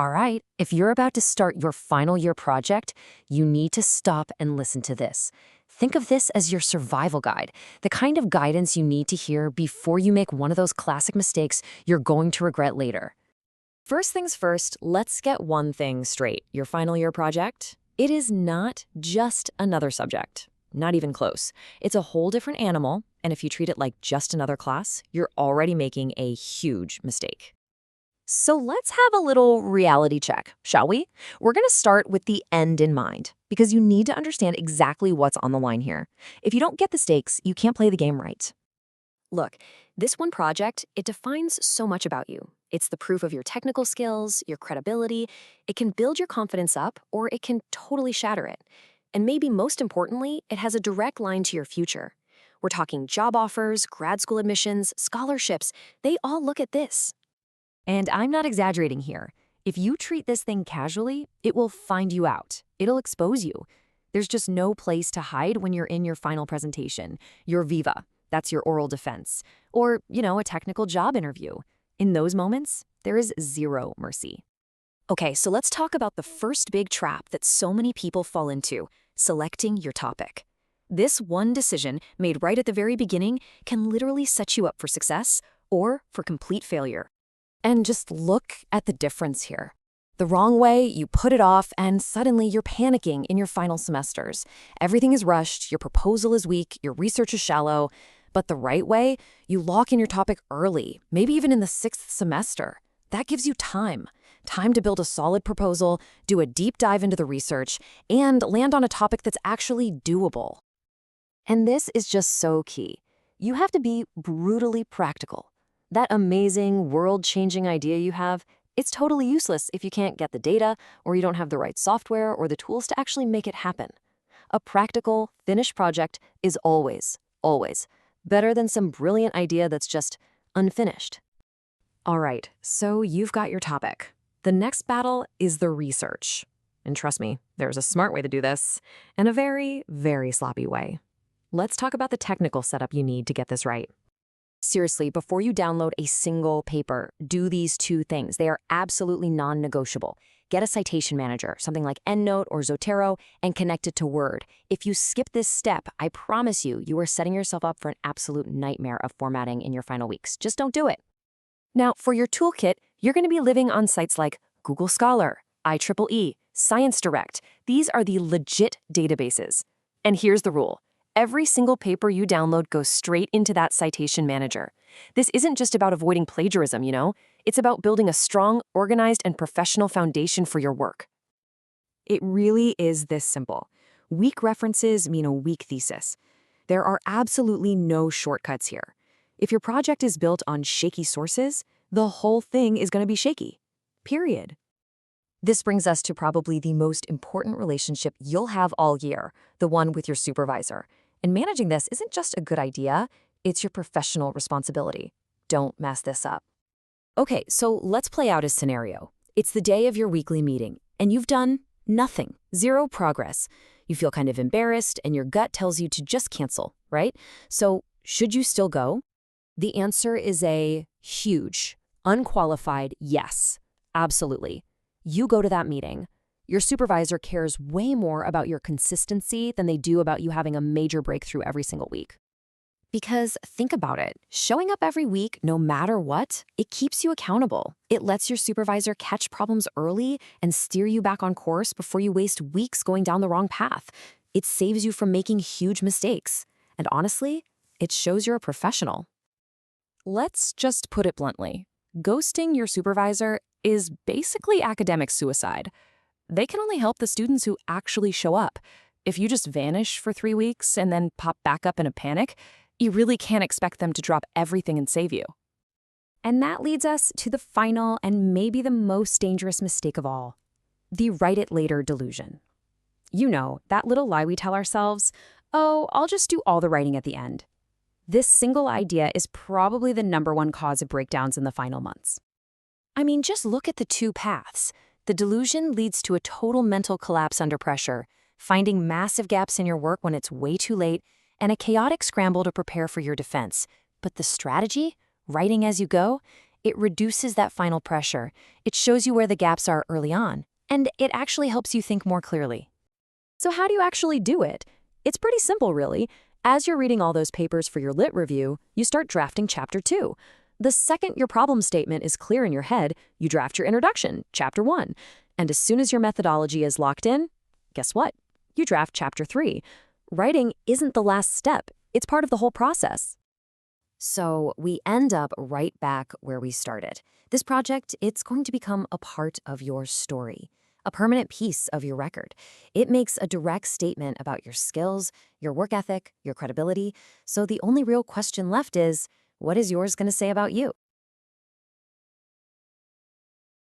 All right, if you're about to start your final year project, you need to stop and listen to this. Think of this as your survival guide, the kind of guidance you need to hear before you make one of those classic mistakes you're going to regret later. First things first, let's get one thing straight. Your final year project? It is not just another subject. Not even close. It's a whole different animal, and if you treat it like just another class, you're already making a huge mistake. So let's have a little reality check, shall we? We're going to start with the end in mind, because you need to understand exactly what's on the line here. If you don't get the stakes, you can't play the game right. Look, this one project, it defines so much about you. It's the proof of your technical skills, your credibility. It can build your confidence up, or it can totally shatter it. And maybe most importantly, it has a direct line to your future. We're talking job offers, grad school admissions, scholarships. They all look at this. And I'm not exaggerating here. If you treat this thing casually, it will find you out. It'll expose you. There's just no place to hide when you're in your final presentation, your viva. That's your oral defense. Or, a technical job interview. In those moments, there is zero mercy. Okay, so let's talk about the first big trap that so many people fall into, selecting your topic. This one decision, made right at the very beginning, can literally set you up for success or for complete failure. And just look at the difference here. The wrong way, you put it off, and suddenly you're panicking in your final semesters. Everything is rushed, your proposal is weak, your research is shallow. But the right way, you lock in your topic early, maybe even in the 6th semester. That gives you time to build a solid proposal, do a deep dive into the research, and land on a topic that's actually doable. And this is just so key. You have to be brutally practical. That amazing, world-changing idea you have, it's totally useless if you can't get the data, or you don't have the right software or the tools to actually make it happen. A practical, finished project is always better than some brilliant idea that's just unfinished. All right, so you've got your topic. The next battle is the research. And trust me, there's a smart way to do this, and a very, very sloppy way. Let's talk about the technical setup you need to get this right. Seriously, before you download a single paper, do these 2 things. They are absolutely non-negotiable. Get a citation manager, something like EndNote or Zotero, and connect it to Word. If you skip this step, I promise you, you are setting yourself up for an absolute nightmare of formatting in your final weeks. Just don't do it. Now, for your toolkit, you're going to be living on sites like Google Scholar, IEEE, ScienceDirect. These are the legit databases. And here's the rule. Every single paper you download goes straight into that citation manager. This isn't just about avoiding plagiarism, It's about building a strong, organized, and professional foundation for your work. It really is this simple. Weak references mean a weak thesis. There are absolutely no shortcuts here. If your project is built on shaky sources, the whole thing is going to be shaky. Period. This brings us to probably the most important relationship you'll have all year, the one with your supervisor. And managing this isn't just a good idea, it's your professional responsibility. Don't mess this up. Okay, so let's play out a scenario. It's the day of your weekly meeting, and you've done nothing, zero progress. You feel kind of embarrassed, and your gut tells you to just cancel, right? So should you still go? The answer is a huge, unqualified yes. Absolutely. You go to that meeting. Your supervisor cares way more about your consistency than they do about you having a major breakthrough every single week. Because think about it, showing up every week, no matter what, it keeps you accountable. It lets your supervisor catch problems early and steer you back on course before you waste weeks going down the wrong path. It saves you from making huge mistakes. And honestly, it shows you're a professional. Let's just put it bluntly. Ghosting your supervisor is basically academic suicide. They can only help the students who actually show up. If you just vanish for 3 weeks and then pop back up in a panic, you really can't expect them to drop everything and save you. And that leads us to the final and maybe the most dangerous mistake of all, the write it later delusion. That little lie we tell ourselves, oh, I'll just do all the writing at the end. This single idea is probably the #1 cause of breakdowns in the final months. I mean, just look at the 2 paths. The delusion leads to a total mental collapse under pressure, finding massive gaps in your work when it's way too late, and a chaotic scramble to prepare for your defense. But the strategy, writing as you go, It reduces that final pressure. It shows you where the gaps are early on, and it actually helps you think more clearly. So how do you actually do it? It's pretty simple, really. As you're reading all those papers for your lit review, you start drafting Chapter 2. The second your problem statement is clear in your head, you draft your introduction, Chapter 1. And as soon as your methodology is locked in, guess what? You draft Chapter 3. Writing isn't the last step. It's part of the whole process. So we end up right back where we started. This project, it's going to become a part of your story, a permanent piece of your record. It makes a direct statement about your skills, your work ethic, your credibility. So the only real question left is, what is yours going to say about you?